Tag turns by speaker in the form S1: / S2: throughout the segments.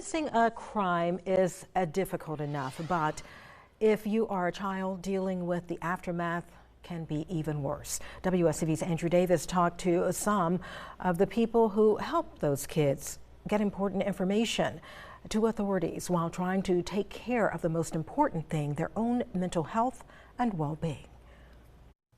S1: Witnessing a crime is difficult enough, but if you are a child, dealing with the aftermath can be even worse. WSCV's Andrew Davis talked to some of the people who help those kids get important information to authorities while trying to take care of the most important thing, their own mental health and well-being.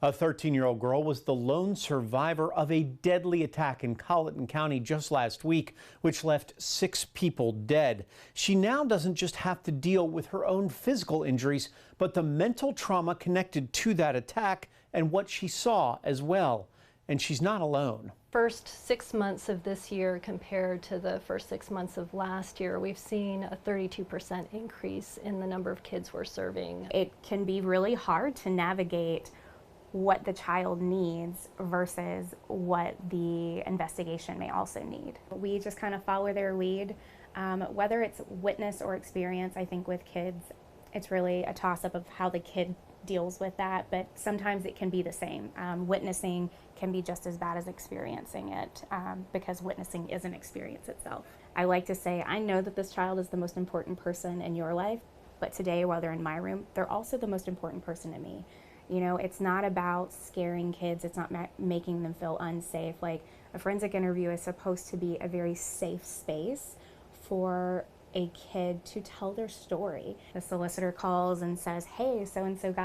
S2: A 13-year-old girl was the lone survivor of a deadly attack in Colleton County just last week, which left 6 people dead. She now doesn't just have to deal with her own physical injuries, but the mental trauma connected to that attack and what she saw as well. And she's not alone.
S3: First 6 months of this year compared to the first 6 months of last year, we've seen a 32% increase in the number of kids we're serving.
S4: It can be really hard to navigate what the child needs versus what the investigation may also need. We just kind of follow their lead. Whether it's witness or experience, I think with kids, it's really a toss-up of how the kid deals with that, but sometimes it can be the same. Witnessing can be just as bad as experiencing it because witnessing is an experience itself. I like to say, I know that this child is the most important person in your life, but today while they're in my room, they're also the most important person to me. You know, it's not about scaring kids, it's not making them feel unsafe. Like, a forensic interview is supposed to be a very safe space for a kid to tell their story. The solicitor calls and says, hey, so-and-so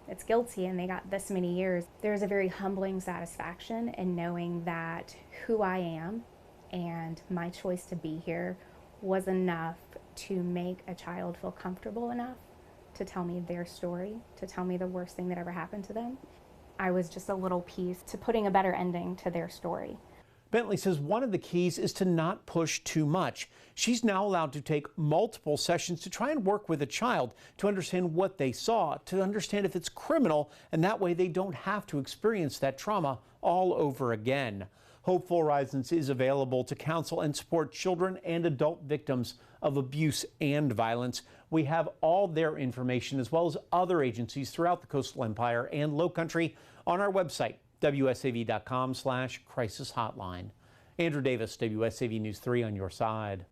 S4: it's guilty and they got this many years. There's a very humbling satisfaction in knowing that who I am and my choice to be here was enough to make a child feel comfortable enough to tell me their story, to tell me the worst thing that ever happened to them. I was just a little piece to putting a better ending to their story.
S2: Bentley says one of the keys is to not push too much. She's now allowed to take multiple sessions to try and work with a child to understand what they saw, to understand if it's criminal, and that way they don't have to experience that trauma all over again. Hopeful Horizons is available to counsel and support children and adult victims of abuse and violence. We have all their information as well as other agencies throughout the Coastal Empire and Lowcountry on our website, WSAV.com/crisis hotline. Andrew Davis, WSAV News 3 on your side.